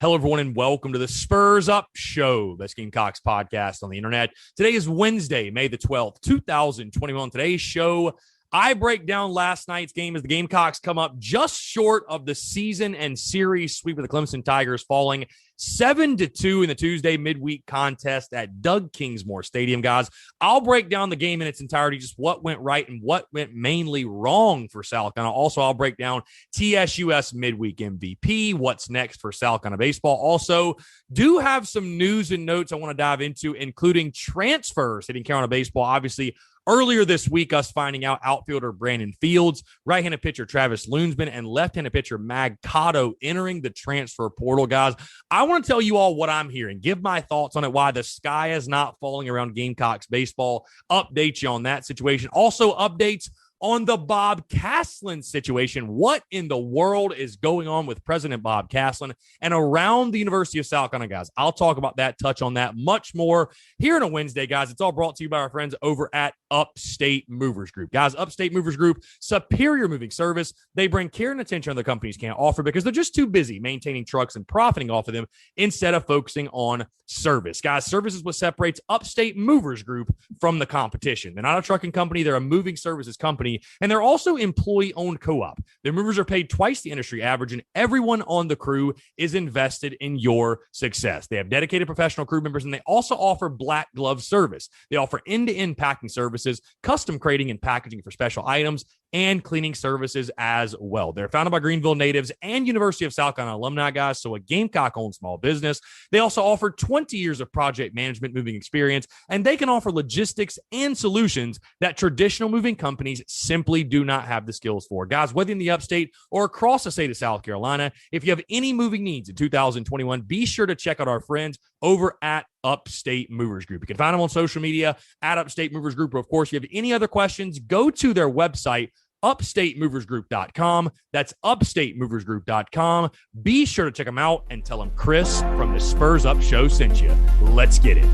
Hello, everyone, and welcome to the Spurs Up Show, best Gamecocks podcast on the internet. Today is Wednesday, May the 12th, 2021. Today's show, I break down last night's game as the Gamecocks come up just short of the season and series sweep of the Clemson Tigers, falling 7-2 in the Tuesday midweek contest at Doug Kingsmore Stadium. Guys, I'll break down the game in its entirety, just what went right and what went mainly wrong for South Carolina. Also, I'll break down TSUS Midweek MVP, what's next for South Carolina baseball. Also, do have some news and notes I want to dive into, including transfers hitting Carolina baseball. Obviously, earlier this week, us finding out outfielder Brandon Fields, right-handed pitcher Travis Loonsman, and left-handed pitcher Mag Cotto entering the transfer portal. Guys, I want to tell you all what I'm hearing, give my thoughts on it, why the sky is not falling around Gamecocks baseball, update you on that situation. Also, updates on the Bob Caslen situation. What in the world is going on with President Bob Caslen and around the University of South Carolina, guys? I'll talk about that, touch on that, much more here on a Wednesday, guys. It's all brought to you by our friends over at Upstate Movers Group. Guys, Upstate Movers Group, superior moving service. They bring care and attention other companies can't offer because they're just too busy maintaining trucks and profiting off of them instead of focusing on service. Guys, service is what separates Upstate Movers Group from the competition. They're not a trucking company. They're a moving services company. And they're also employee-owned co-op. Their movers are paid twice the industry average, and everyone on the crew is invested in your success. They have dedicated professional crew members, and they also offer black glove service. They offer end-to-end packing services, custom crating and packaging for special items, and cleaning services as well. They're founded by Greenville natives and University of South Carolina alumni, guys, so a Gamecock-owned small business. They also offer 20 years of project management moving experience, and they can offer logistics and solutions that traditional moving companies simply do not have the skills for. Guys, whether in the upstate or across the state of South Carolina, if you have any moving needs in 2021, be sure to check out our friends over at Upstate Movers Group. You can find them on social media at Upstate Movers Group. Or of course, if you have any other questions, go to their website, upstatemoversgroup.com. That's upstatemoversgroup.com. Be sure to check them out and tell them Chris from the Spurs Up Show sent you. Let's get it.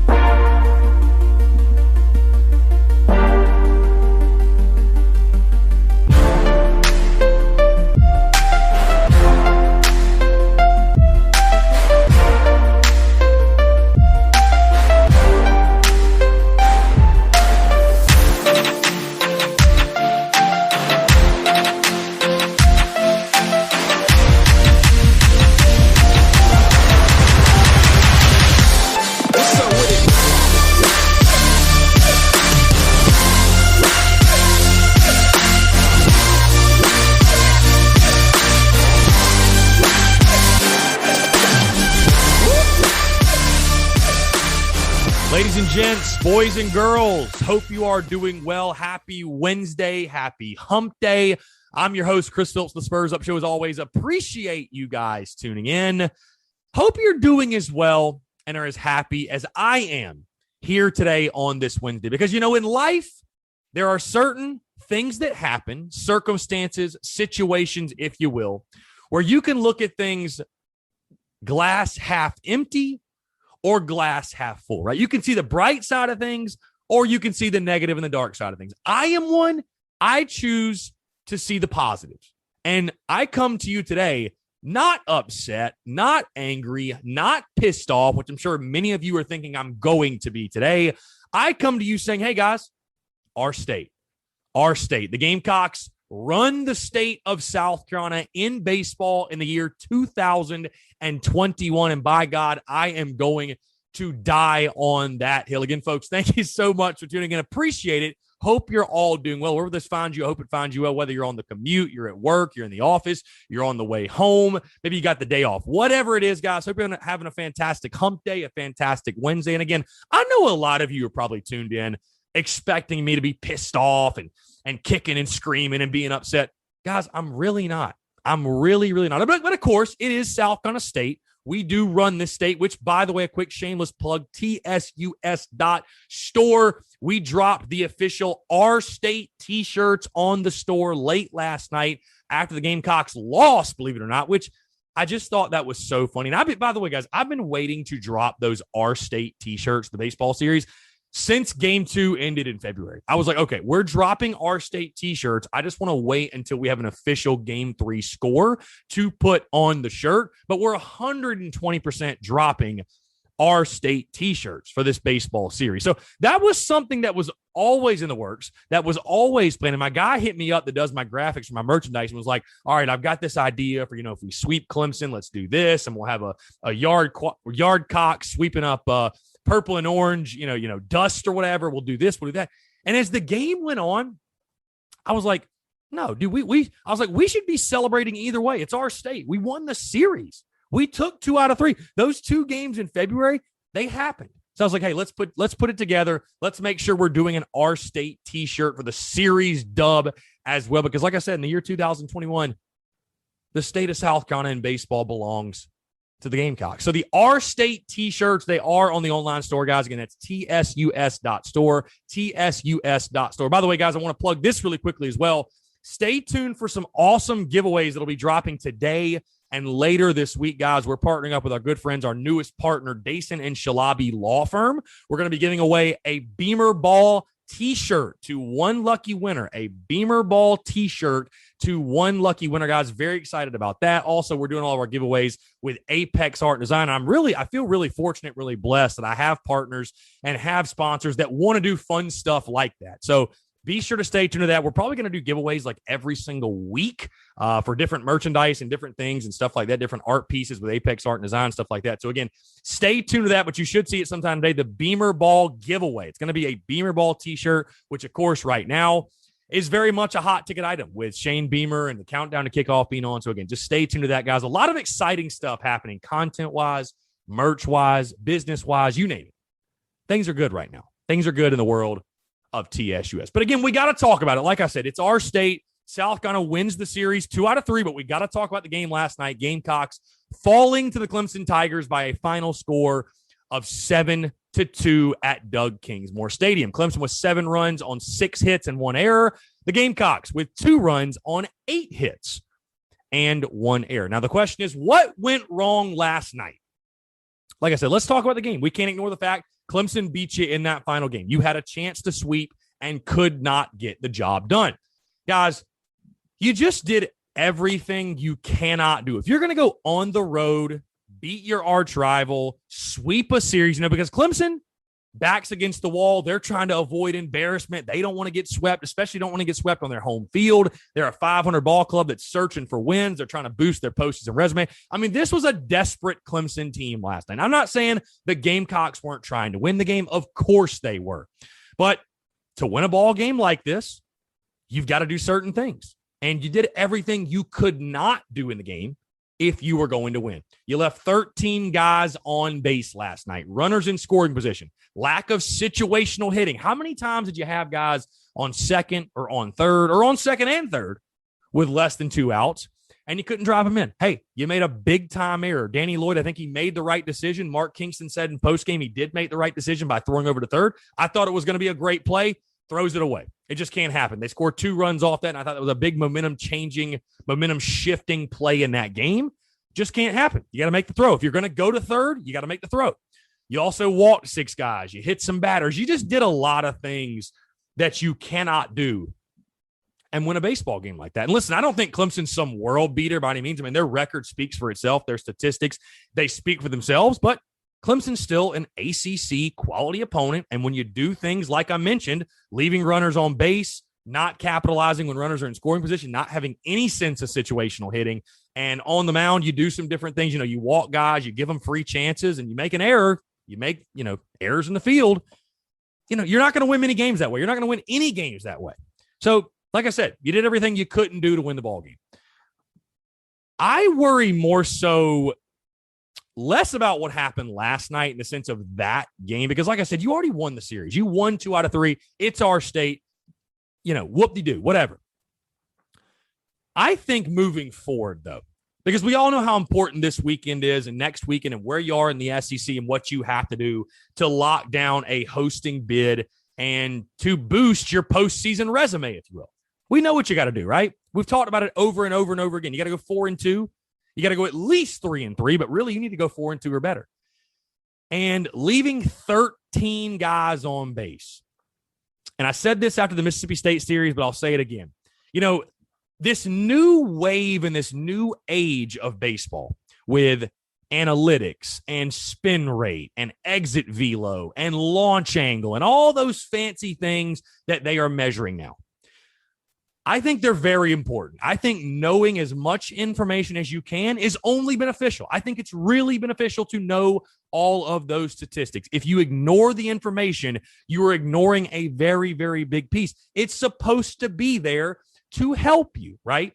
Ladies and gents, boys and girls, hope you are doing well. Happy Wednesday. Happy hump day. I'm your host, Chris Phillips, the Spurs Up Show. As always, appreciate you guys tuning in. Hope you're doing as well and are as happy as I am here today on this Wednesday. Because, you know, in life, there are certain things that happen, circumstances, situations, if you will, where you can look at things glass half empty or glass half full, right? You can see the bright side of things, or you can see the negative and the dark side of things. I am one, I choose to see the positives. And I come to you today not upset, not angry, not pissed off, which I'm sure many of you are thinking I'm going to be today. I come to you saying, hey guys, our state, the Gamecocks run the state of South Carolina in baseball in the year 2021. And by God, I am going to die on that hill. Again, folks, thank you so much for tuning in. Appreciate it. Hope you're all doing well. Wherever this finds you, I hope it finds you well, whether you're on the commute, you're at work, you're in the office, you're on the way home, maybe you got the day off. Whatever it is, guys, hope you're having a fantastic hump day, a fantastic Wednesday. And again, I know a lot of you are probably tuned in expecting me to be pissed off and kicking and screaming and being upset. Guys, I'm really not. I'm really not. But of course, it is South Carolina State. We do run this state, which, by the way, a quick shameless plug, TSUS.store. We dropped the official Our State t-shirts on the store late last night after the Gamecocks lost, believe it or not, which I just thought that was so funny. And by the way, guys, I've been waiting to drop those Our State t-shirts, the baseball series, since game 2 ended in February. I was like, okay, we're dropping our state t-shirts. I just want to wait until we have an official game 3 score to put on the shirt. But we're 120% dropping our state t-shirts for this baseball series. So that was something that was always in the works, that was always planned. And my guy hit me up that does my graphics for my merchandise and was like, all right, I've got this idea for, if we sweep Clemson, let's do this. And we'll have a Yardcocks sweeping up purple and orange, dust or whatever. We'll do this, we'll do that. And as the game went on, I was like, no, dude, I was like, we should be celebrating either way. It's our state. We won the series. We took 2 out of 3. Those 2 games in February, they happened. So I was like, hey, let's put it together. Let's make sure we're doing an our state t-shirt for the series dub as well. Because like I said, in the year 2021, the state of South Carolina in baseball belongs to the Gamecocks. So the our state t-shirts, they are on the online store, guys. Again, that's tsus.store, tsus.store. By the way, guys, I want to plug this really quickly as well. Stay tuned for some awesome giveaways that'll be dropping today and later this week, guys. We're partnering up with our good friends, our newest partner, Dason and Shalabi Law Firm. We're going to be giving away a Beamer Ball t-shirt to one lucky winner, a Beamer Ball t-shirt to one lucky winner, guys. Very excited about that. Also, we're doing all of our giveaways with Apex Art Design. I feel really fortunate, really blessed that I have partners and have sponsors that want to do fun stuff like that. So be sure to stay tuned to that. We're probably going to do giveaways like every single week for different merchandise and different things and stuff like that, different art pieces with Apex Art and Design, stuff like that. So again, stay tuned to that, but you should see it sometime today, the Beamer Ball giveaway. It's going to be a Beamer Ball t-shirt, which of course right now is very much a hot ticket item with Shane Beamer and the countdown to kickoff being on. So again, just stay tuned to that, guys. A lot of exciting stuff happening content-wise, merch-wise, business-wise, you name it. Things are good right now. Things are good in the world of TSUS. But again, we got to talk about it. Like I said, it's our state. South Carolina wins the series 2 out of 3, but we got to talk about the game last night. Gamecocks falling to the Clemson Tigers by a final score of 7-2 at Doug Kingsmore Stadium. Clemson with 7 runs on 6 hits and 1 error. The Gamecocks with 2 runs on 8 hits and 1 error. Now, the question is, what went wrong last night? Like I said, let's talk about the game. We can't ignore the fact Clemson beat you in that final game. You had a chance to sweep and could not get the job done. Guys, you just did everything you cannot do. If you're going to go on the road, beat your arch rival, sweep a series, because Clemson backs against the wall. They're trying to avoid embarrassment. They don't want to get swept, especially don't want to get swept on their home field. They're a 500 ball club that's searching for wins. They're trying to boost their postseason resume. I mean, this was a desperate Clemson team last night. I'm not saying the Gamecocks weren't trying to win the game. Of course they were. But to win a ball game like this, you've got to do certain things. And you did everything you could not do in the game if you were going to win. You left 13 guys on base last night, runners in scoring position, lack of situational hitting. How many times did you have guys on second or on third or on second and third with less than 2 outs, and you couldn't drive them in? Hey, you made a big-time error. Danny Lloyd, I think he made the right decision. Mark Kingston said in postgame he did make the right decision by throwing over to third. I thought it was going to be a great play. Throws it away. It just can't happen. They scored 2 runs off that, and I thought that was a big momentum-shifting play in that game. Just can't happen. You got to make the throw. If you're going to go to third, you got to make the throw. You also walked 6 guys. You hit some batters. You just did a lot of things that you cannot do and win a baseball game like that. And listen, I don't think Clemson's some world beater by any means. I mean, their record speaks for itself. Their statistics, they speak for themselves, but Clemson's still an ACC quality opponent. And when you do things like I mentioned, leaving runners on base, not capitalizing when runners are in scoring position, not having any sense of situational hitting, and on the mound, you do some different things. You walk guys, you give them free chances, and you make an error. You make, errors in the field. You're not going to win many games that way. You're not going to win any games that way. So, like I said, you did everything you couldn't do to win the ball game. I worry more so less about what happened last night in the sense of that game, because like I said, you already won the series. You won 2 out of 3. It's our state. Whoop-de-doo, whatever. I think moving forward, though, because we all know how important this weekend is and next weekend and where you are in the SEC and what you have to do to lock down a hosting bid and to boost your postseason resume, if you will. We know what you got to do, right? We've talked about it over and over and over again. You got to go 4-2. You got to go at least 3-3, but really you need to go 4-2 or better. And leaving 13 13 guys on base. And I said this after the Mississippi State series, but I'll say it again. You know, this new wave and this new age of baseball with analytics and spin rate and exit velo and launch angle and all those fancy things that they are measuring now. I think they're very important. I think knowing as much information as you can is only beneficial. I think it's really beneficial to know all of those statistics. If you ignore the information, you are ignoring a very, very big piece. It's supposed to be there to help you, right?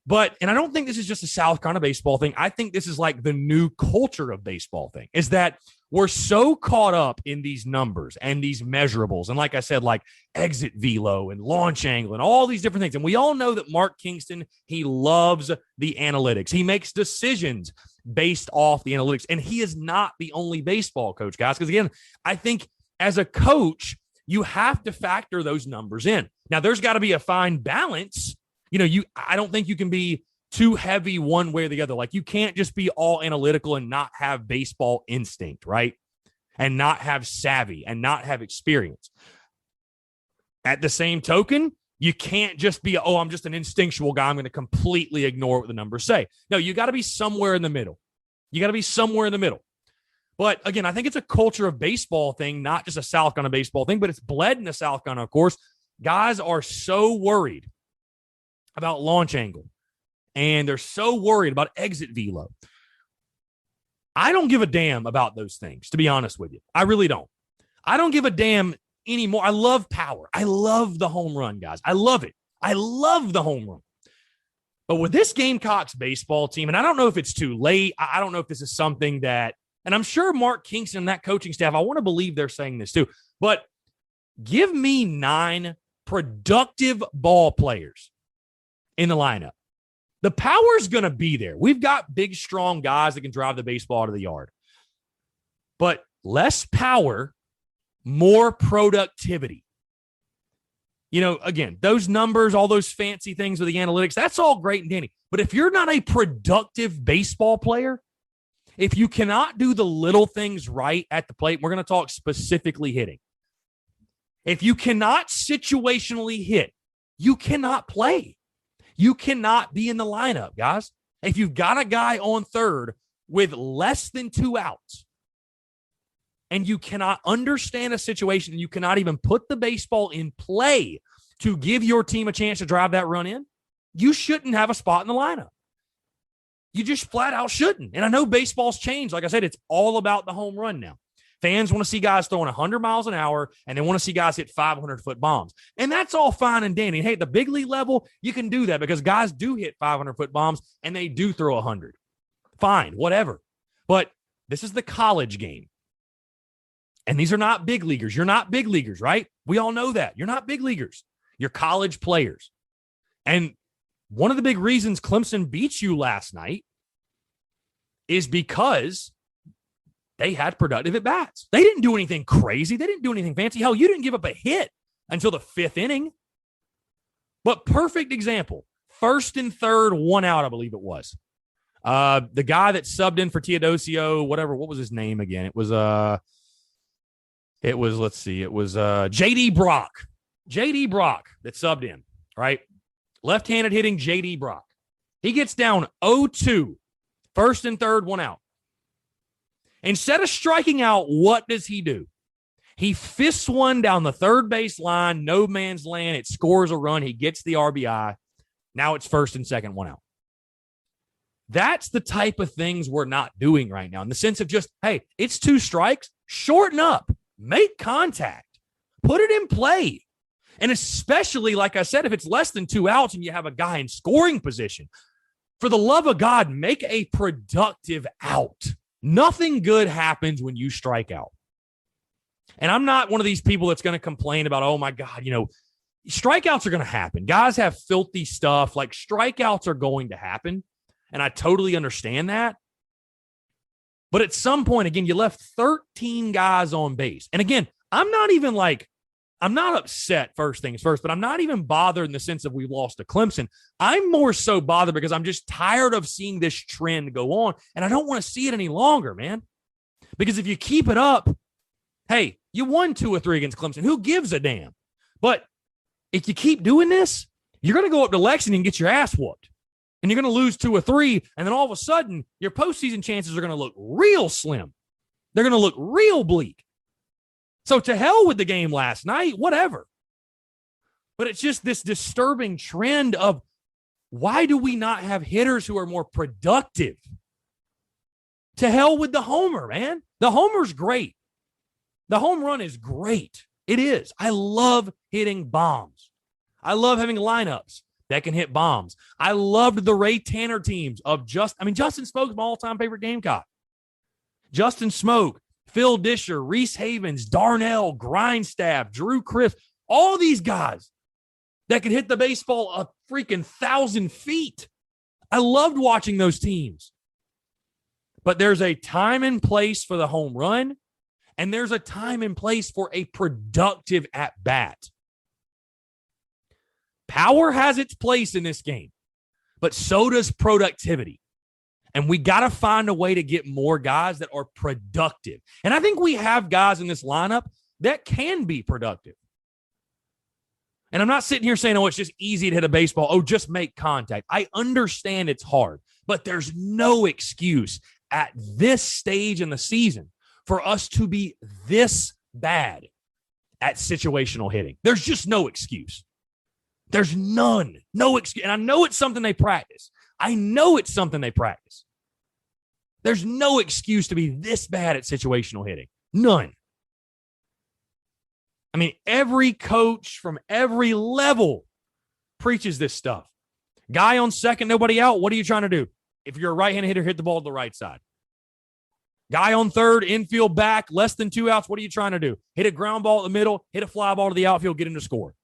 But, and I don't think this is just a South Carolina baseball thing. I think this is like the new culture of baseball thing, is that we're so caught up in these numbers and these measurables. And like I said, like exit velo and launch angle and all these different things. And we all know that Mark Kingston, he loves the analytics. He makes decisions based off the analytics. And he is not the only baseball coach, guys. Because again, I think as a coach, you have to factor those numbers in. Now, there's got to be a fine balance. You know, I don't think you can be too heavy one way or the other. Like, you can't just be all analytical and not have baseball instinct, right? And not have savvy and not have experience. At the same token, you can't just be, oh, I'm just an instinctual guy, I'm going to completely ignore what the numbers say. No, you got to be somewhere in the middle. You got to be somewhere in the middle. But again, I think it's a culture of baseball thing, not just a South Carolina baseball thing, but it's bled in the South Carolina, of course. Guys are so worried about launch angle, and they're so worried about exit velo. I don't give a damn about those things, to be honest with you. I really don't. I don't give a damn anymore. I love power. I love the home run, guys. I love it. I love the home run. But with this Gamecocks baseball team, and I don't know if it's too late. I don't know if this is something that, and I'm sure Mark Kingston and that coaching staff, I want to believe they're saying this too, but give me 9 productive ball players in the lineup. The power's going to be there. We've got big, strong guys that can drive the baseball to the yard. But less power, more productivity. You know, again, those numbers, all those fancy things with the analytics, that's all great and dandy. But if you're not a productive baseball player, if you cannot do the little things right at the plate, we're going to talk specifically hitting. If you cannot situationally hit, you cannot play. You cannot be in the lineup, guys. If you've got a guy on third with less than 2 outs and you cannot understand a situation, you cannot even put the baseball in play to give your team a chance to drive that run in, you shouldn't have a spot in the lineup. You just flat out shouldn't. And I know baseball's changed. Like I said, it's all about the home run now. Fans want to see guys throwing 100 miles an hour, and they want to see guys hit 500-foot bombs. And that's all fine and dandy. And hey, at the big league level, you can do that because guys do hit 500-foot bombs, and they do throw 100. Fine, whatever. But this is the college game. And these are not big leaguers. You're not big leaguers, right? We all know that. You're not big leaguers. You're college players. And one of the big reasons Clemson beat you last night is because they had productive at-bats. They didn't do anything crazy. They didn't do anything fancy. Hell, you didn't give up a hit until the 5th inning. But perfect example. 1st and 3rd, 1 out, I believe it was. The guy that subbed in for Teodosio, whatever, what was his name again? It was J.D. Brock. J.D. Brock that subbed in, right? Left-handed hitting J.D. Brock. He gets down 0-2. 1st and 3rd, 1 out. Instead of striking out, what does he do? He fists one down the third base line, no man's land. It scores a run. He gets the RBI. Now it's 1st and 2nd, 1 out. That's the type of things we're not doing right now in the sense of just, hey, it's 2 strikes. Shorten up. Make contact. Put it in play. And especially, like I said, if it's less than 2 outs and you have a guy in scoring position, for the love of God, make a productive out. Nothing good happens when you strike out. And I'm not one of these people that's going to complain about, oh my God, you know, strikeouts are going to happen. Guys have filthy stuff. Like, strikeouts are going to happen. And I totally understand that. But at some point, again, you left 13 guys on base. And again, I'm not upset, first things first, but I'm not even bothered in the sense of we lost to Clemson. I'm more so bothered because I'm just tired of seeing this trend go on, and I don't want to see it any longer, man. Because if you keep it up, Hey, you won 2 or 3 against Clemson. Who gives a damn? But if you keep doing this, you're going to go up to Lexington and get your ass whooped. And you're going to lose 2 or 3, and then all of a sudden, your postseason chances are going to look real slim. They're going to look real bleak. So to hell with the game last night, whatever. But it's just this disturbing trend of why do we not have hitters who are more productive? To hell with the homer, man. The homer's great. The home run is great. It is. I love hitting bombs. I love having lineups that can hit bombs. I loved the Ray Tanner teams of Justin Smoke's my all-time favorite Gamecock. Justin Smoke, Phil Disher, Reese Havens, Darnell, Grindstaff, Drew Crisp, all these guys that could hit the baseball a freaking 1,000 feet. I loved watching those teams. But there's a time and place for the home run, and there's a time and place for a productive at-bat. Power has its place in this game, but so does productivity. And we got to find a way to get more guys that are productive. And I think we have guys in this lineup that can be productive. And I'm not sitting here saying, oh, it's just easy to hit a baseball. Oh, just make contact. I understand it's hard, but there's no excuse at this stage in the season for us to be this bad at situational hitting. There's just no excuse. There's none. No excuse. And I know it's something they practice. There's no excuse to be this bad at situational hitting. None. I mean, every coach from every level preaches this stuff. Guy on second, nobody out. What are you trying to do? If you're a right-handed hitter, hit the ball to the right side. Guy on third, infield back, less than 2 outs. What are you trying to do? Hit a ground ball in the middle, hit a fly ball to the outfield, get him to score.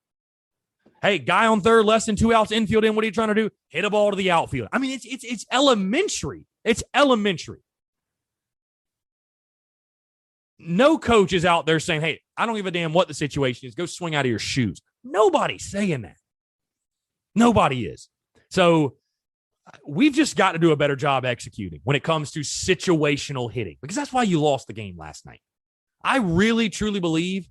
Hey, guy on third, less than 2 outs, infield in. What are you trying to do? Hit a ball to the outfield. I mean, it's elementary. It's elementary. No coach is out there saying, hey, I don't give a damn what the situation is. Go swing out of your shoes. Nobody's saying that. Nobody is. So we've just got to do a better job executing when it comes to situational hitting, because that's why you lost the game last night. I really, truly believe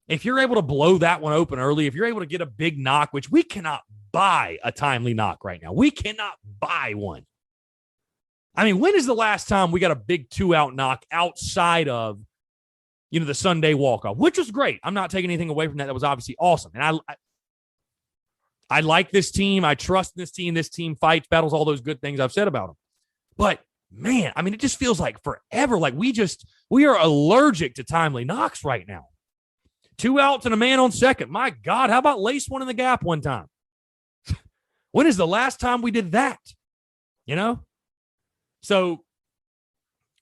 if you're able to blow that one open early, if you're able to get a big knock, which we cannot buy a timely knock right now. We cannot buy one. I mean, when is the last time we got a big 2-out knock outside of, the Sunday walk-off, which was great. I'm not taking anything away from that. That was obviously awesome. And I like this team. I trust this team. This team fights, battles, all those good things I've said about them. But, man, I mean, it just feels like forever. Like we are allergic to timely knocks right now. 2 outs and a man on second. My God, how about lace one in the gap one time? When is the last time we did that? So,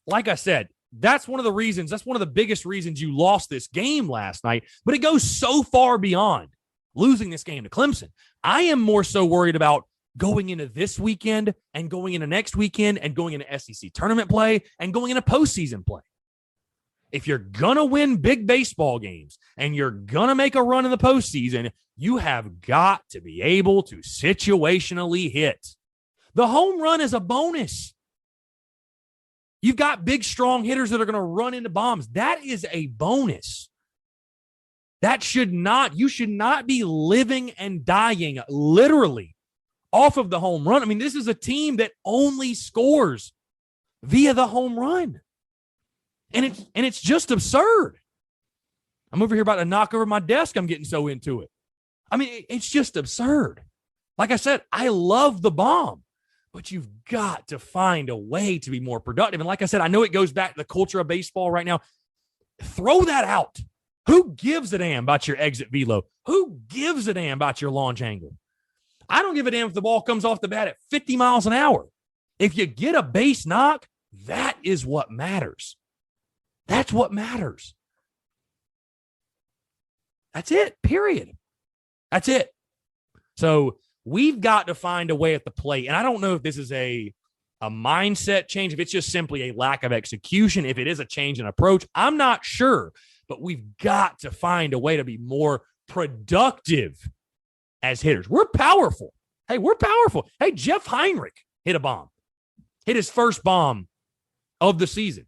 like I said, that's one of the biggest reasons you lost this game last night. But it goes so far beyond losing this game to Clemson. I am more so worried about going into this weekend and going into next weekend and going into SEC tournament play and going into postseason play. If you're going to win big baseball games and you're going to make a run in the postseason, you have got to be able to situationally hit. The home run is a bonus. You've got big, strong hitters that are going to run into bombs. That is a bonus. You should not be living and dying literally off of the home run. I mean, this is a team that only scores via the home run. And it's just absurd. I'm over here about to knock over my desk. I'm getting so into it. I mean, it's just absurd. Like I said, I love the bomb, but you've got to find a way to be more productive. And like I said, I know it goes back to the culture of baseball right now. Throw that out. Who gives a damn about your exit velo? Who gives a damn about your launch angle? I don't give a damn if the ball comes off the bat at 50 miles an hour. If you get a base knock, that is what matters. That's what matters. That's it, period. That's it. So we've got to find a way at the plate. And I don't know if this is a mindset change, if it's just simply a lack of execution, if it is a change in approach. I'm not sure, but we've got to find a way to be more productive as hitters. We're powerful. Hey, we're powerful. Hey, Jeff Heinrich hit a bomb. Hit his first bomb of the season.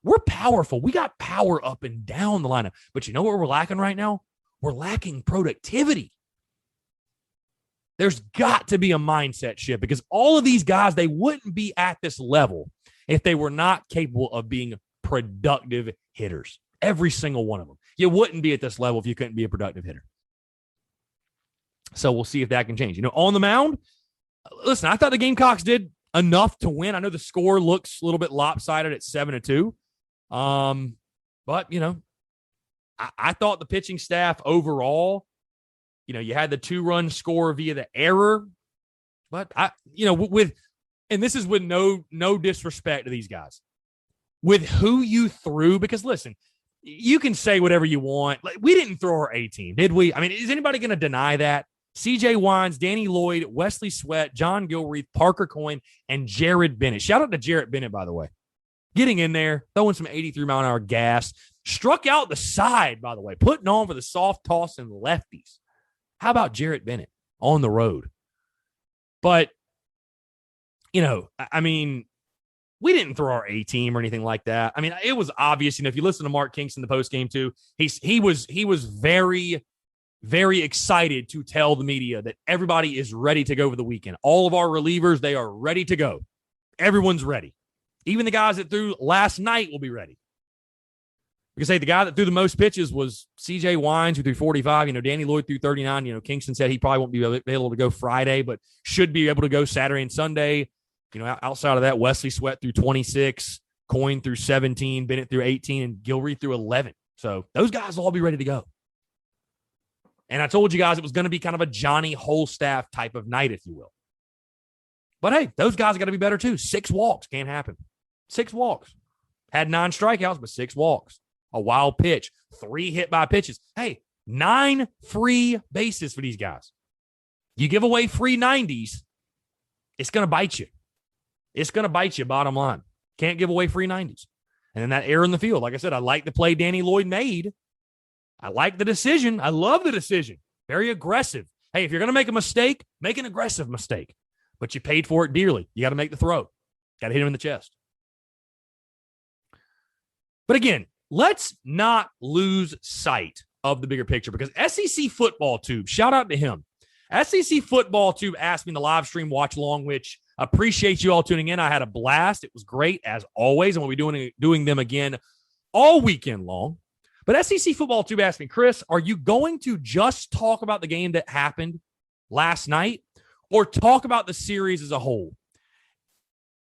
We're powerful. We got power up and down the lineup. But you know what we're lacking right now? We're lacking productivity. There's got to be a mindset shift because all of these guys, they wouldn't be at this level if they were not capable of being productive hitters. Every single one of them. You wouldn't be at this level if you couldn't be a productive hitter. So we'll see if that can change. On the mound, listen, I thought the Gamecocks did enough to win. I know the score looks a little bit lopsided at 7-2. But, I thought the pitching staff overall, you had the 2-run score via the error. But, and this is with no disrespect to these guys. With who you threw, because, listen, you can say whatever you want. Like, we didn't throw our A-team, did we? I mean, is anybody going to deny that? C.J. Wines, Danny Lloyd, Wesley Sweat, John Gilreath, Parker Coyne, and Jared Bennett. Shout out to Jared Bennett, by the way. Getting in there, throwing some 83-mile-an-hour gas. Struck out the side, by the way, putting on for the soft toss and lefties. How about Jared Bennett on the road? But, I mean, we didn't throw our A-team or anything like that. I mean, it was obvious. If you listen to Mark Kingston, the postgame too, he was very, very excited to tell the media that everybody is ready to go for the weekend. All of our relievers, they are ready to go. Everyone's ready. Even the guys that threw last night will be ready. We can say the guy that threw the most pitches was C.J. Wines, who threw 45. Danny Lloyd threw 39. Kingston said he probably won't be able to go Friday, but should be able to go Saturday and Sunday. Outside of that, Wesley Sweat threw 26, Coyne threw 17, Bennett threw 18, and Gilreath threw 11. So those guys will all be ready to go. And I told you guys it was going to be kind of a Johnny Holstaff type of night, if you will. But, hey, those guys got to be better, too. 6 walks can't happen. 6 walks. Had 9 strikeouts, but 6 walks. A wild pitch. 3 hit by pitches. Hey, 9 free bases for these guys. You give away free 90s, it's going to bite you. It's going to bite you, bottom line. Can't give away free 90s. And then that error in the field. Like I said, I like the play Danny Lloyd made. I like the decision. I love the decision. Very aggressive. Hey, if you're going to make a mistake, make an aggressive mistake. But you paid for it dearly. You got to make the throw. Got to hit him in the chest. But again, let's not lose sight of the bigger picture because SEC Football Tube, shout out to him. SEC Football Tube asked me in the live stream watch along, which appreciate you all tuning in. I had a blast. It was great as always. And we'll be doing them again all weekend long. But SEC Football Tube asked me, Chris, are you going to just talk about the game that happened last night or talk about the series as a whole?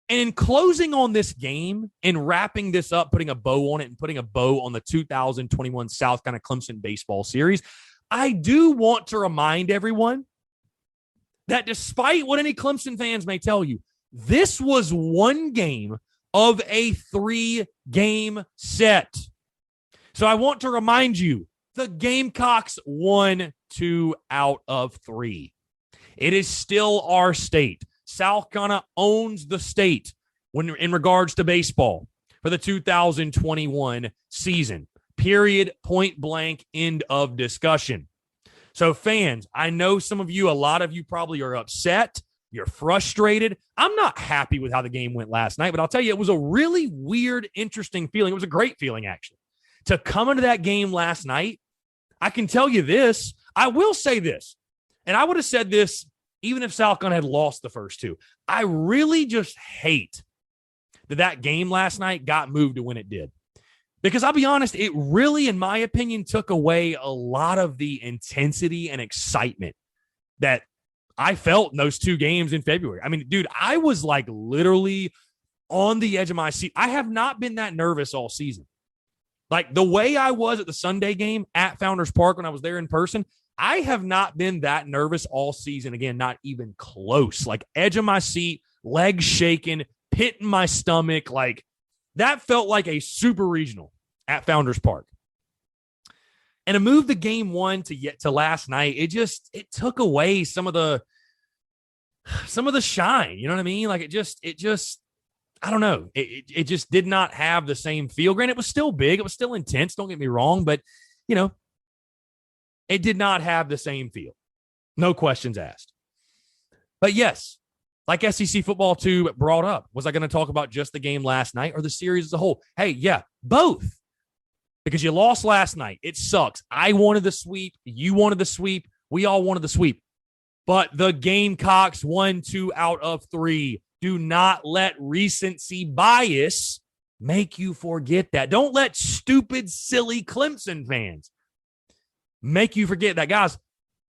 And in closing on this game and wrapping this up, putting a bow on it and putting a bow on the 2021 South Carolina Clemson baseball series, I do want to remind everyone that despite what any Clemson fans may tell you, this was one game of a 3-game set. So I want to remind you, the Gamecocks won 2 out of 3. It is still our state. South Carolina owns the state in regards to baseball for the 2021 season. Period, point blank, end of discussion. So fans, I know some of you, a lot of you probably are upset. You're frustrated. I'm not happy with how the game went last night, but I'll tell you, it was a really weird, interesting feeling. It was a great feeling, actually. To come into that game last night, I can tell you this. I will say this, and I would have said this even if South Carolina had lost the first 2. I really just hate that game last night got moved to when it did. Because I'll be honest, it really, in my opinion, took away a lot of the intensity and excitement that I felt in those 2 games in February. I mean, dude, I was like literally on the edge of my seat. I have not been that nervous all season. Like the way I was at the Sunday game at Founders Park when I was there in person, I have not been that nervous all season. Again, not even close. Like edge of my seat, legs shaking, pit in my stomach. Like that felt like a super regional at Founders Park. And to move the game 1 to last night, it took away some of the shine. You know what I mean? Like it just I don't know. It just did not have the same feel. Granted, it was still big. It was still intense. Don't get me wrong. But, it did not have the same feel. No questions asked. But yes, like SEC football too brought up. Was I going to talk about just the game last night or the series as a whole? Hey, yeah, both. Because you lost last night. It sucks. I wanted the sweep. You wanted the sweep. We all wanted the sweep. But the Gamecocks won 2 out of 3. Do not let recency bias make you forget that. Don't let stupid, silly Clemson fans make you forget that. Guys,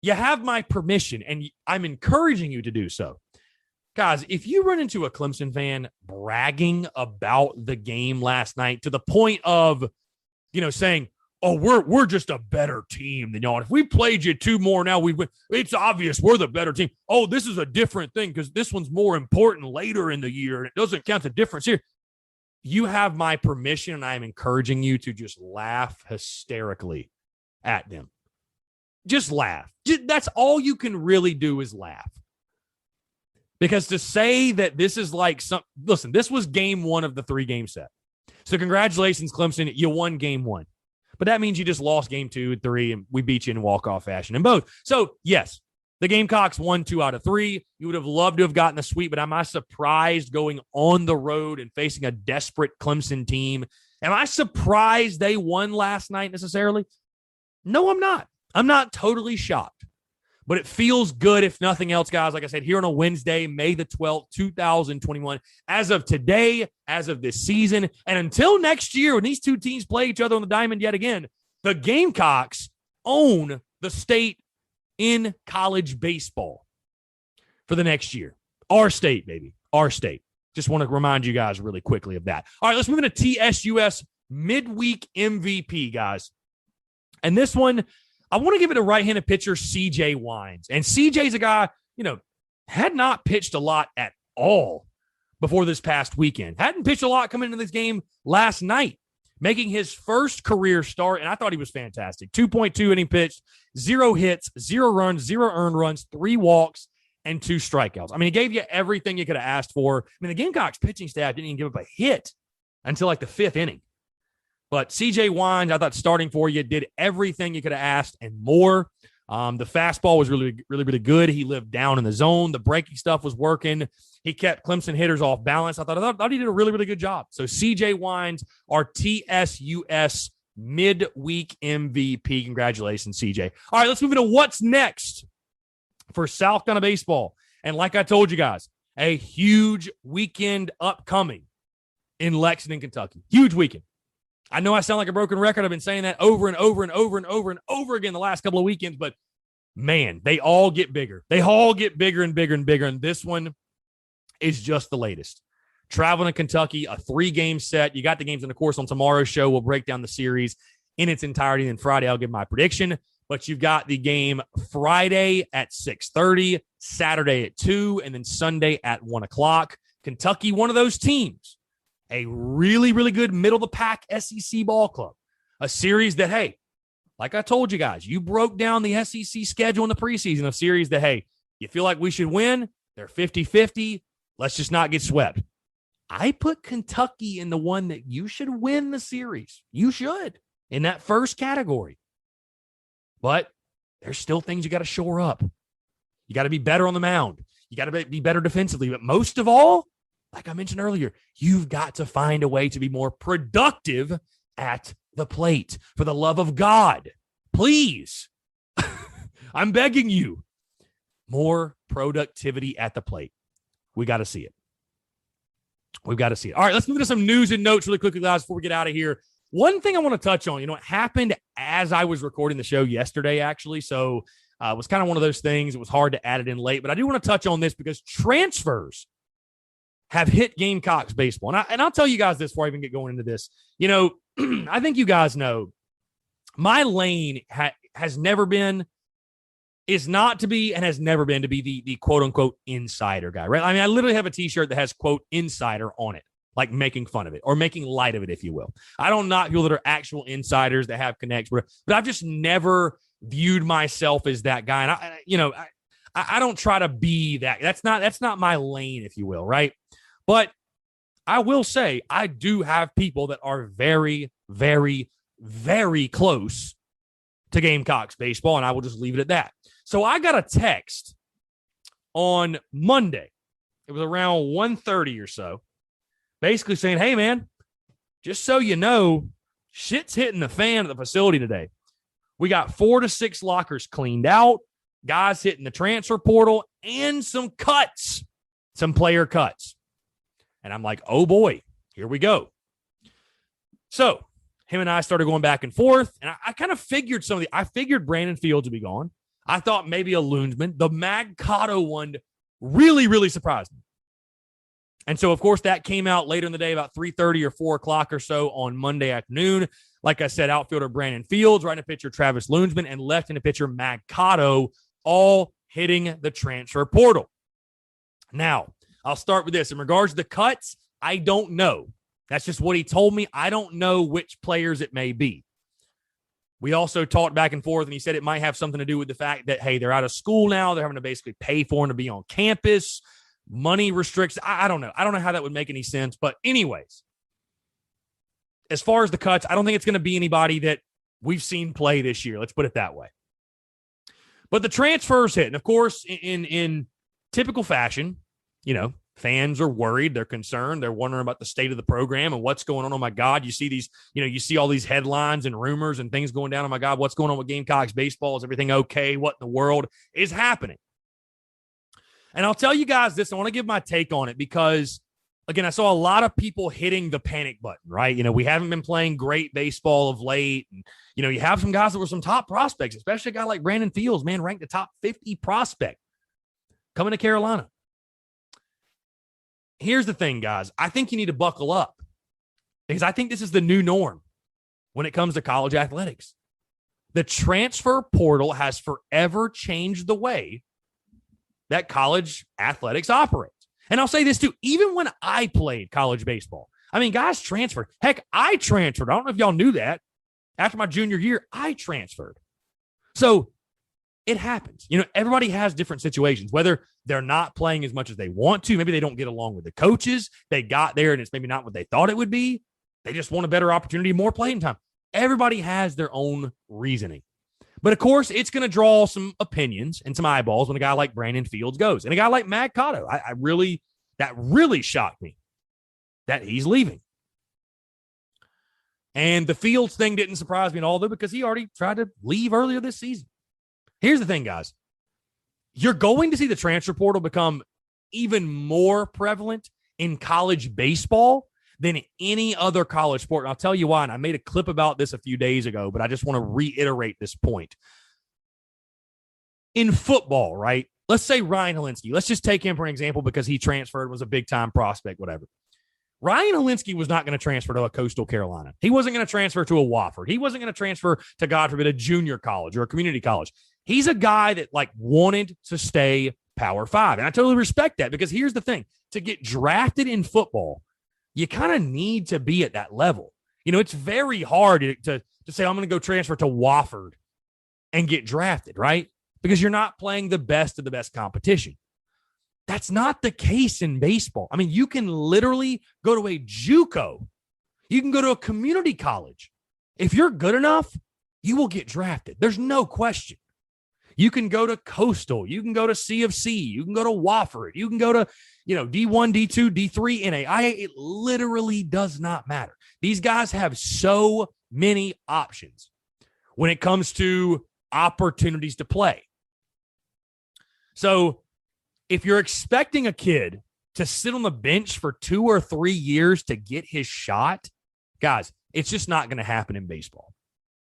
you have my permission, and I'm encouraging you to do so. Guys, if you run into a Clemson fan bragging about the game last night to the point of, saying, oh, we're just a better team than y'all. If we played you 2 more now, it's obvious we're the better team. Oh, this is a different thing because this one's more important later in the year, and it doesn't count the difference here. You have my permission, and I am encouraging you to just laugh hysterically at them. Just laugh. That's all you can really do is laugh. Because to say that this is like listen, this was game 1 of the 3-game set. So congratulations, Clemson. You won game 1. But that means you just lost game 2 and 3, and we beat you in walk-off fashion in both. So, yes, the Gamecocks won 2 out of 3. You would have loved to have gotten the sweep, but am I surprised going on the road and facing a desperate Clemson team? Am I surprised they won last night necessarily? No, I'm not. I'm not totally shocked. But it feels good, if nothing else, guys. Like I said, here on a Wednesday, May the 12th, 2021. As of today, as of this season, and until next year when these two teams play each other on the diamond yet again, the Gamecocks own the state in college baseball for the next year. Our state, baby. Our state. Just want to remind you guys really quickly of that. All right, let's move into TSUS Midweek MVP, guys. And this one, I want to give it a right-handed pitcher, CJ Wines. And CJ's a guy, had not pitched a lot at all before this past weekend. Hadn't pitched a lot coming into this game last night, making his first career start, and I thought he was fantastic. 2.2 inning pitched, 0 hits, 0 runs, 0 earned runs, 3 walks, and 2 strikeouts. I mean, he gave you everything you could have asked for. I mean, the Gamecocks pitching staff didn't even give up a hit until like the 5th inning. But CJ Wines, I thought starting for you, did everything you could have asked and more. The fastball was really, really, really good. He lived down in the zone. The breaking stuff was working. He kept Clemson hitters off balance. I thought he did a really, really good job. So CJ Wines, our TSUS Midweek MVP. Congratulations, CJ. All right, let's move into what's next for South Carolina baseball. And like I told you guys, a huge weekend upcoming in Lexington, Kentucky. Huge weekend. I know I sound like a broken record. I've been saying that over and over and over and over and over again the last couple of weekends, but man, they all get bigger. They all get bigger and bigger and bigger, and this one is just the latest. Traveling to Kentucky, a 3-game set. You got the games, and of course, on tomorrow's show, we'll break down the series in its entirety, and Friday I'll give my prediction, but you've got the game Friday at 6:30, Saturday at 2, and then Sunday at 1 o'clock. Kentucky, one of those teams. A really, really good middle-of-the-pack SEC ball club. A series that, hey, like I told you guys, you broke down the SEC schedule in the preseason, a series that, hey, you feel like we should win. They're 50-50. Let's just not get swept. I put Kentucky in the one that you should win the series. You should in that first category. But there's still things you got to shore up. You got to be better on the mound. You got to be better defensively. But most of all, like I mentioned earlier, you've got to find a way to be more productive at the plate. For the love of God, please, I'm begging you, more productivity at the plate. We got to see it. We've got to see it. All right, let's move to some news and notes really quickly, guys, before we get out of here. One thing I want to touch on, it happened as I was recording the show yesterday, actually. So it was kind of one of those things. It was hard to add it in late, but I do want to touch on this because transfers have hit Gamecocks baseball. And I'll tell you guys this before I even get going into this. I think you guys know my lane has never been, is not to be, and has never been to be the quote-unquote insider guy, right? I mean, I literally have a T-shirt that has, quote, insider on it, like making fun of it or making light of it, if you will. I don't knock people that are actual insiders that have connects, but I've just never viewed myself as that guy. And I don't try to be that. That's not my lane, if you will, right? But I will say I do have people that are very, very, very close to Gamecocks baseball, and I will just leave it at that. So I got a text on Monday It was around 1:30 or so, basically saying, hey, man, just so you know, shit's hitting the fan at the facility today. We got 4 to 6 lockers cleaned out, guys hitting the transfer portal, and some cuts, some player cuts. And I'm like, oh, boy, here we go. So him and I started going back and forth, and I kind of figured I figured Brandon Fields would be gone. I thought maybe a Loonsman. The Magcotto one really, really surprised me. And so, of course, that came out later in the day, about 3:30 or 4 o'clock or so on Monday afternoon. Like I said, outfielder Brandon Fields, right-handed pitcher Travis Loonsman, and left-handed pitcher Magcotto, all hitting the transfer portal. Now, I'll start with this. In regards to the cuts, I don't know. That's just what he told me. I don't know which players it may be. We also talked back and forth, and he said it might have something to do with the fact that, hey, they're out of school now. They're having to basically pay for them to be on campus. Money restricts. I don't know. I don't know how that would make any sense. But anyways, as far as the cuts, I don't think it's going to be anybody that we've seen play this year. Let's put it that way. But the transfers hit. And, of course, in typical fashion, fans are worried. They're concerned. They're wondering about the state of the program and what's going on. Oh, my God. You see these, you see all these headlines and rumors and things going down. Oh, my God, what's going on with Gamecocks baseball? Is everything okay? What in the world is happening? And I'll tell you guys this. I want to give my take on it because, again, I saw a lot of people hitting the panic button, right? We haven't been playing great baseball of late. And, you have some guys that were some top prospects, especially a guy like Brandon Fields, man, ranked the top 50 prospect coming to Carolina. Here's the thing, guys. I think you need to buckle up because I think this is the new norm when it comes to college athletics. The transfer portal has forever changed the way that college athletics operates. And I'll say this too, even when I played college baseball, guys transferred. Heck, I transferred. I don't know if y'all knew that. After my junior year, I transferred. So it happens. Everybody has different situations, whether they're not playing as much as they want to. Maybe they don't get along with the coaches. They got there and it's maybe not what they thought it would be. They just want a better opportunity, more playing time. Everybody has their own reasoning. But, of course, it's going to draw some opinions and some eyeballs when a guy like Brandon Fields goes. And a guy like Magcotto, that really shocked me that he's leaving. And the Fields thing didn't surprise me at all, though, because he already tried to leave earlier this season. Here's the thing, guys. You're going to see the transfer portal become even more prevalent in college baseball than any other college sport. And I'll tell you why. And I made a clip about this a few days ago, but I just want to reiterate this point. In football, right? Let's say Ryan Helinski. Let's just take him for an example because he transferred, was a big-time prospect, whatever. Ryan Helinski was not going to transfer to a Coastal Carolina. He wasn't going to transfer to a Wofford. He wasn't going to transfer to, God forbid, a junior college or a community college. He's a guy that wanted to stay Power 5. And I totally respect that because here's the thing. To get drafted in football, you kind of need to be at that level. It's very hard to say, I'm going to go transfer to Wofford and get drafted, right? Because you're not playing the best of the best competition. That's not the case in baseball. You can literally go to a JUCO. You can go to a community college. If you're good enough, you will get drafted. There's no question. You can go to Coastal. You can go to CFC. You can go to Wofford. You can go to, D1, D2, D3, NAIA. It literally does not matter. These guys have so many options when it comes to opportunities to play. So if you're expecting a kid to sit on the bench for 2 or 3 years to get his shot, guys, it's just not going to happen in baseball.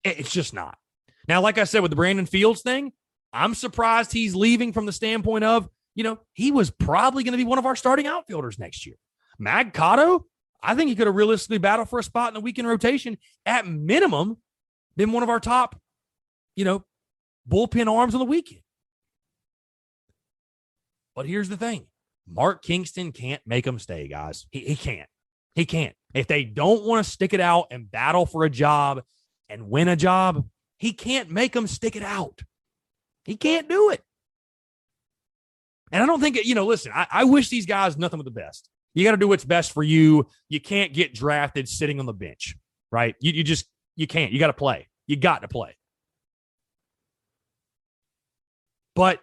It's just not. Now, like I said, with the Brandon Fields thing, I'm surprised he's leaving from the standpoint of, he was probably going to be one of our starting outfielders next year. Magcotto, I think he could have realistically battled for a spot in the weekend rotation. At minimum, been one of our top, bullpen arms on the weekend. But here's the thing. Mark Kingston can't make them stay, guys. He can't. He can't. If they don't want to stick it out and battle for a job and win a job, he can't make them stick it out. He can't do it. And I don't think, listen, I wish these guys nothing but the best. You got to do what's best for you. You can't get drafted sitting on the bench, right? You can't. You got to play. You got to play. But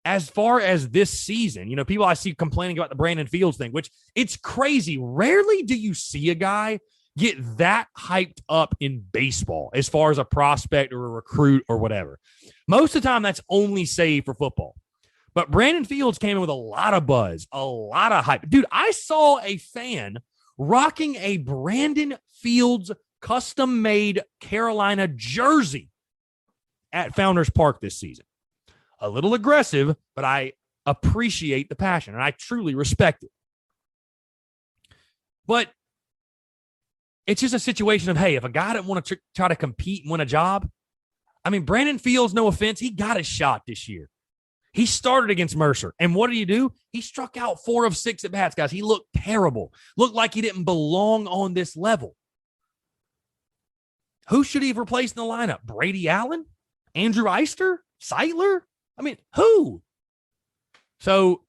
as far as this season, people I see complaining about the Brandon Fields thing, which it's crazy. Rarely do you see a guy get that hyped up in baseball as far as a prospect or a recruit or whatever. Most of the time, that's only saved for football. But Brandon Fields came in with a lot of buzz, a lot of hype. Dude, I saw a fan rocking a Brandon Fields custom-made Carolina jersey at Founders Park this season. A little aggressive, but I appreciate the passion, and I truly respect it. But it's just a situation of, hey, if a guy doesn't want to try to compete and win a job, I mean, Brandon Fields, no offense, he got his shot this year. He started against Mercer, and what did he do? He struck out 4 of 6 at-bats, guys. He looked terrible. Looked like he didn't belong on this level. Who should he have replaced in the lineup? Brady Allen? Andrew Eister? Seidler? I mean, who? So,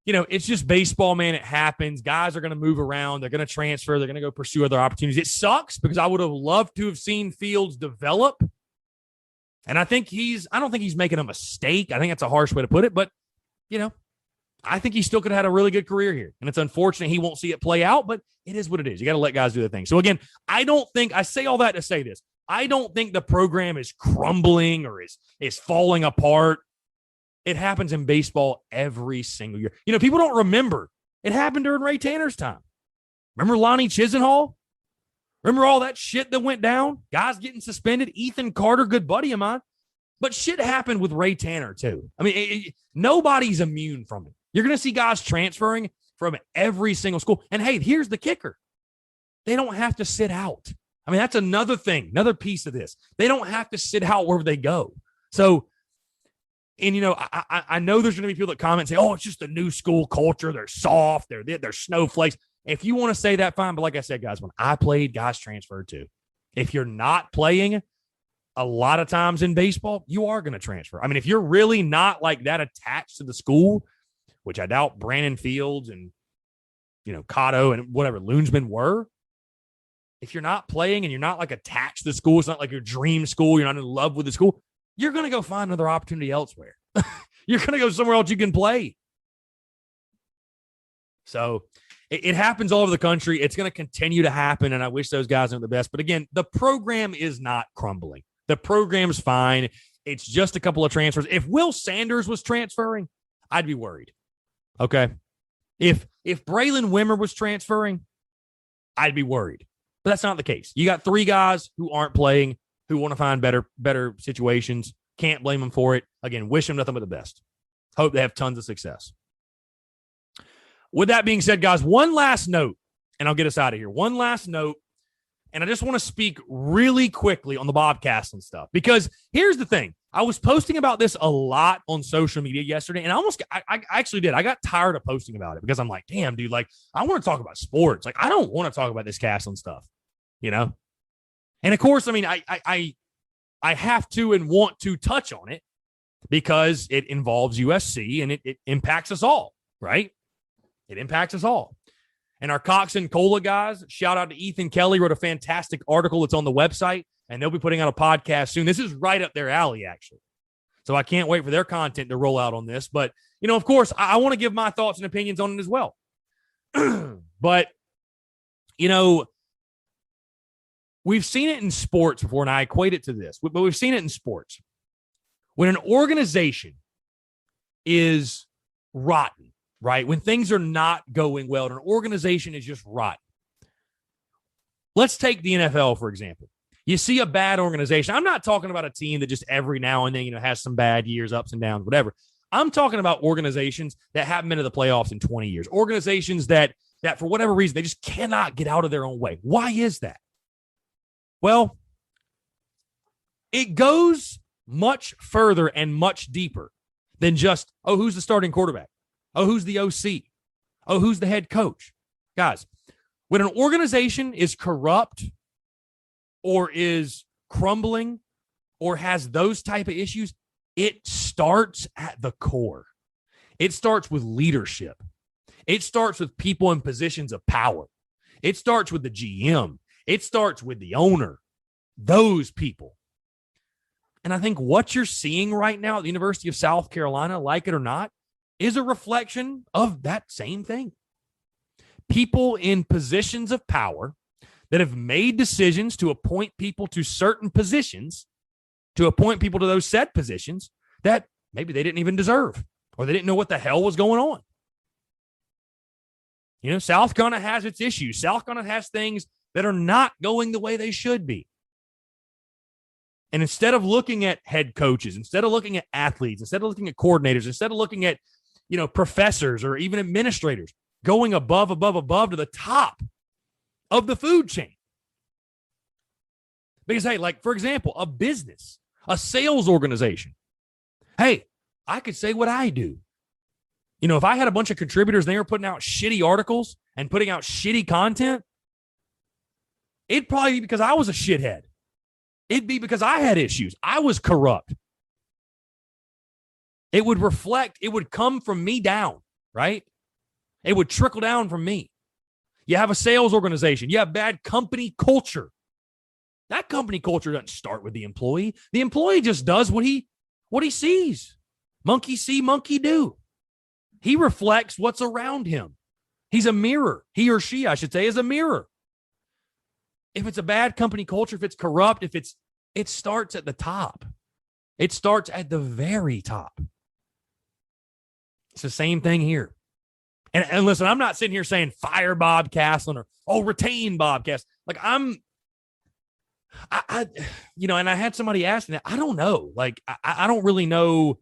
it's just baseball, man. It happens. Guys are going to move around. They're going to transfer. They're going to go pursue other opportunities. It sucks because I would have loved to have seen Fields develop. And I don't think he's making a mistake. I think that's a harsh way to put it. But, I think he still could have had a really good career here. And it's unfortunate he won't see it play out, but it is what it is. You got to let guys do their thing. So, again, I say all that to say this. I don't think the program is crumbling or is falling apart. It happens in baseball every single year. People don't remember. It happened during Ray Tanner's time. Remember Lonnie Chisenhall? Remember all that shit that went down? Guys getting suspended. Ethan Carter, good buddy of mine. But shit happened with Ray Tanner, too. I mean, nobody's immune from it. You're going to see guys transferring from every single school. And, hey, here's the kicker. They don't have to sit out. I mean, that's another thing, another piece of this. They don't have to sit out wherever they go. So, and, I know there's going to be people that comment and say, oh, it's just a new school culture. They're soft. They're snowflakes. If you want to say that, fine. But like I said, guys, when I played, guys transferred too. If you're not playing, a lot of times in baseball, you are going to transfer. I mean, if you're really not like that attached to the school, which I doubt Brandon Fields and, Cotto and whatever Loonsman were, if you're not playing and you're not like attached to the school, it's not like your dream school, you're not in love with the school, you're going to go find another opportunity elsewhere. You're going to go somewhere else you can play. So it happens all over the country. It's going to continue to happen, and I wish those guys are the best. But again, the program is not crumbling. The program's fine. It's just a couple of transfers. If Will Sanders was transferring, I'd be worried. Okay? If Braylon Wimmer was transferring, I'd be worried. But that's not the case. You got 3 guys who aren't playing, who want to find better situations. Can't blame them for it. Again, wish them nothing but the best. Hope they have tons of success. With that being said, guys, one last note, and I'll get us out of here. One last note, and I just want to speak really quickly on the Bob Caslen stuff. Because here's the thing. I was posting about this a lot on social media yesterday, and I actually did. I got tired of posting about it because I'm like, damn, dude, like, I want to talk about sports. Like, I don't want to talk about this Caslen stuff, And of course, I mean, I have to and want to touch on it because it involves USC and it impacts us all, right? It impacts us all. And our Cox and Cola guys, shout out to Ethan Kelly, wrote a fantastic article that's on the website, and they'll be putting out a podcast soon. This is right up their alley, actually. So I can't wait for their content to roll out on this. But, of course, I want to give my thoughts and opinions on it as well. But, we've seen it in sports before, and I equate it to this, but we've seen it in sports. When an organization is rotten, right? When things are not going well, and an organization is just rotten. Let's take the NFL, for example. You see a bad organization. I'm not talking about a team that just every now and then, has some bad years, ups and downs, whatever. I'm talking about organizations that haven't been to the playoffs in 20 years. Organizations that for whatever reason, they just cannot get out of their own way. Why is that? Well, it goes much further and much deeper than just, oh, who's the starting quarterback? Oh, who's the OC? Oh, who's the head coach? Guys, when an organization is corrupt or is crumbling or has those type of issues, it starts at the core. It starts with leadership. It starts with people in positions of power. It starts with the GM. It starts with the owner. Those people. And I think what you're seeing right now at the University of South Carolina, like it or not, is a reflection of that same thing. People in positions of power that have made decisions to appoint people to certain positions, to appoint people to those said positions that maybe they didn't even deserve, or they didn't know what the hell was going on. You know, South Carolina has its issues. South Carolina has things that are not going the way they should be. And instead of looking at head coaches, instead of looking at athletes, instead of looking at coordinators, instead of looking at, professors or even administrators, going above to the top of the food chain. Because, hey, like, for example, a business, a sales organization. Hey, I could say what I do. If I had a bunch of contributors and they were putting out shitty articles and putting out shitty content, it'd probably be because I was a shithead. It'd be because I had issues. I was corrupt. It would reflect, it would come from me down, right? It would trickle down from me. You have a sales organization. You have bad company culture. That company culture doesn't start with the employee. The employee just does what he sees. Monkey see, monkey do. He reflects what's around him. He's a mirror. He or she, I should say, is a mirror. If it's a bad company culture, if it's corrupt, it starts at the top. It starts at the very top. It's the same thing here. And listen, I'm not sitting here saying fire Bob Caslen or retain Bob Caslen. Like and I had somebody ask me that. I don't know. Like I don't really know.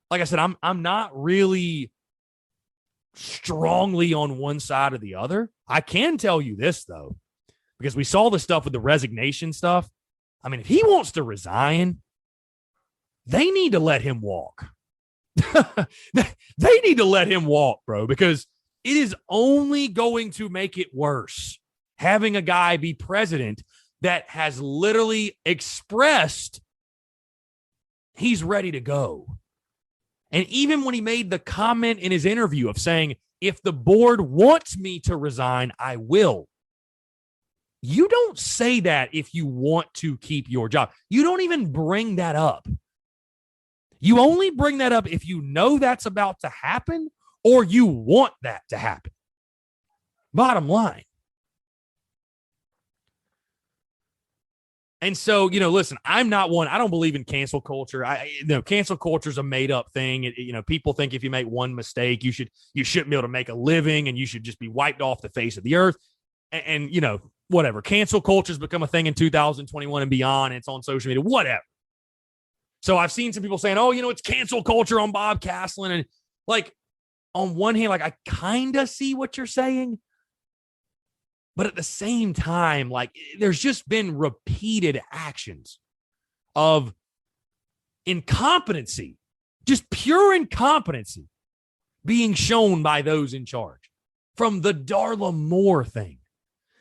Like I said, I'm not really strongly on one side or the other. I can tell you this though, because we saw the stuff with the resignation stuff. I mean, if he wants to resign, they need to let him walk. They need to let him walk, bro, because it is only going to make it worse having a guy be president that has literally expressed he's ready to go. And even when he made the comment in his interview of saying, if the board wants me to resign, I will. You don't say that if you want to keep your job. You don't even bring that up. You only bring that up if you know that's about to happen or you want that to happen. Bottom line. And so, listen, I'm not one. I don't believe in cancel culture. Cancel culture is a made up thing. People think if you make one mistake, you shouldn't be able to make a living and you should just be wiped off the face of the earth. And whatever. Cancel culture has become a thing in 2021 and beyond. And it's on social media, whatever. So I've seen some people saying, oh, it's cancel culture on Bob Caslen. And like, on one hand, like I kind of see what you're saying. But at the same time, like there's just been repeated actions of incompetency, just pure incompetency being shown by those in charge. From the Darla Moore thing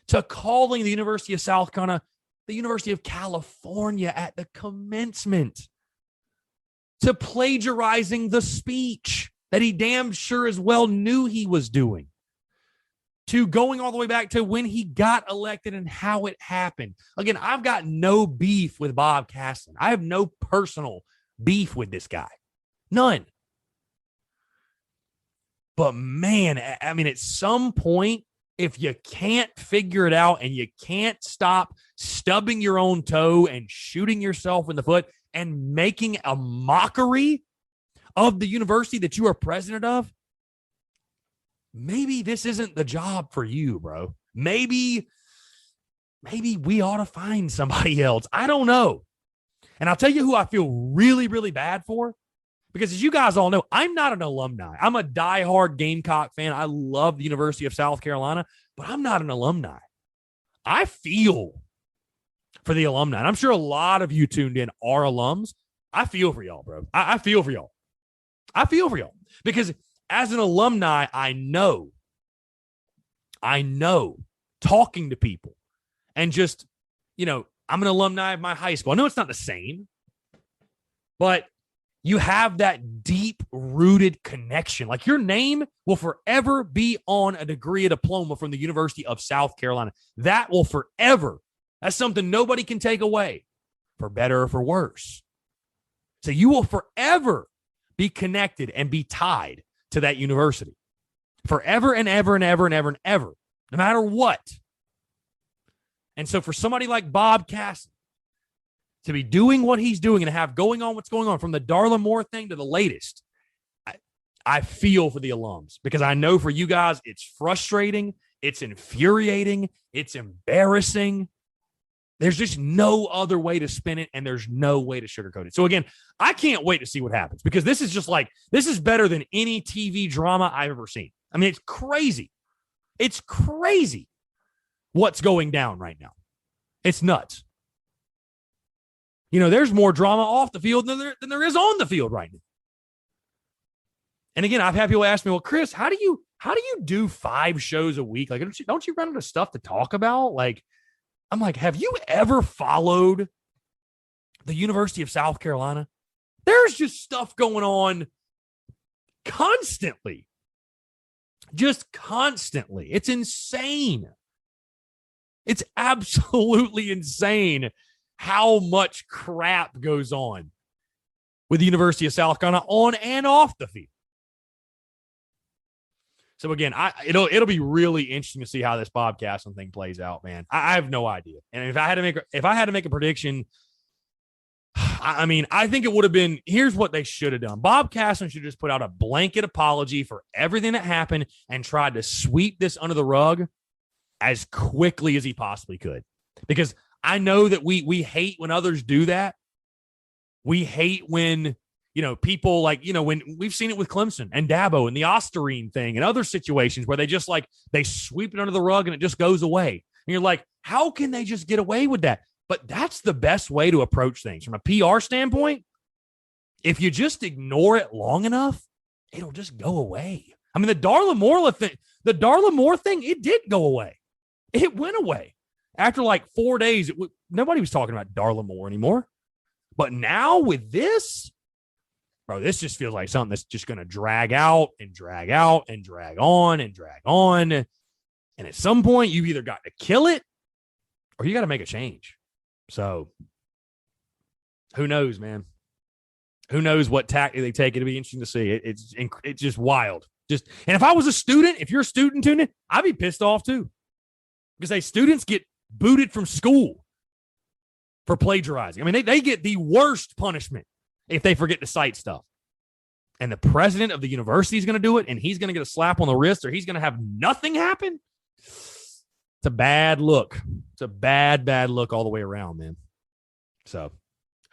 to calling the University of South Carolina the University of California at the commencement, to plagiarizing the speech that he damn sure as well knew he was doing, to going all the way back to when he got elected and how it happened. Again, I've got no beef with Bob Caslen. I have no personal beef with this guy. None. But man, I mean, at some point, if you can't figure it out and you can't stop stubbing your own toe and shooting yourself in the foot and making a mockery of the university that you are president of, maybe this isn't the job for you, bro. Maybe we ought to find somebody else. I don't know. And I'll tell you who I feel really, really bad for, because as you guys all know, I'm not an alumni. I'm a diehard Gamecock fan. I love the University of South Carolina, but I'm not an alumni. I feel for the alumni. And I'm sure a lot of you tuned in are alums. I feel for y'all, bro. I feel for y'all. I feel for y'all because as an alumni, I know talking to people and just, I'm an alumni of my high school. I know it's not the same, but you have that deep-rooted connection. Like your name will forever be on a degree, a diploma from the University of South Carolina. That will forever. That's something nobody can take away, for better or for worse. So you will forever be connected and be tied to that university. Forever and ever and ever and ever and ever, no matter what. And so for somebody like Bob Caslen to be doing what he's doing and have going on what's going on, from the Darla Moore thing to the latest, I feel for the alums, because I know for you guys, it's frustrating, it's infuriating, it's embarrassing. There's just no other way to spin it, and there's no way to sugarcoat it. So again, I can't wait to see what happens, because this is just like, this is better than any TV drama I've ever seen. I mean, it's crazy. It's crazy what's going down right now. It's nuts. You know, there's more drama off the field than there is on the field right now. And again, I've had people ask me, well, Chris, how do you do 5 shows a week? Like, don't you run out of stuff to talk about? Like, I'm like, have you ever followed the University of South Carolina? There's just stuff going on constantly. Just constantly. It's insane. It's absolutely insane how much crap goes on with the University of South Carolina on and off the field. So again, it'll be really interesting to see how this Bob Caslen thing plays out, man. I have no idea. And if I had to make a prediction, I mean, I think it would have been, here's what they should have done. Bob Caslen should just put out a blanket apology for everything that happened and tried to sweep this under the rug as quickly as he possibly could. Because I know that we hate when others do that. We hate when, you know, people like, you know, when we've seen it with Clemson and Dabo and the Osterine thing and other situations where they just like, they sweep it under the rug and it just goes away. And you're like, how can they just get away with that? But that's the best way to approach things from a PR standpoint. If you just ignore it long enough, it'll just go away. I mean, the Darla Moore thing, it did go away. It went away. After like 4 days, nobody was talking about Darla Moore anymore. But now with this, bro, this just feels like something that's just going to drag out and drag out and drag on and drag on. And at some point, you've either got to kill it or you got to make a change. So who knows, man? Who knows what tactic they take? It'll be interesting to see. It's just wild. And if I was a student, if you're a student tuning in, I'd be pissed off too. Because students get booted from school for plagiarizing. I mean, they get the worst punishment if they forget to cite stuff. And the president of the university is going to do it, and he's going to get a slap on the wrist, or he's going to have nothing happen. It's a bad look. It's a bad look all the way around, man. So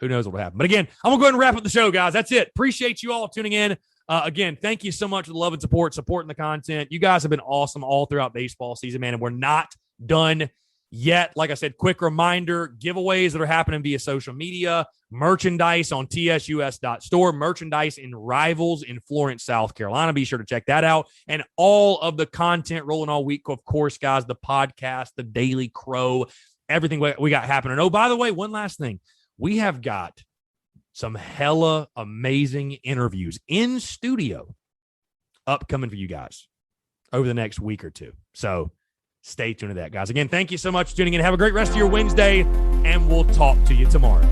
who knows what will happen. But again, I'm going to go ahead and wrap up the show, guys. That's it. Appreciate you all tuning in. Again, thank you so much for the love and supporting the content. You guys have been awesome all throughout baseball season, man, and we're not done yet. Like I said, quick reminder, giveaways that are happening via social media, merchandise on tsus.store, merchandise in Rivals in Florence, South Carolina. Be sure to check that out. And all of the content rolling all week, of course, guys, the podcast, the Daily Crow, everything we got happening. Oh, by the way, one last thing. We have got some hella amazing interviews in studio upcoming for you guys over the next week or two. So stay tuned to that, guys. Again, thank you so much for tuning in. Have a great rest of your Wednesday, and we'll talk to you tomorrow.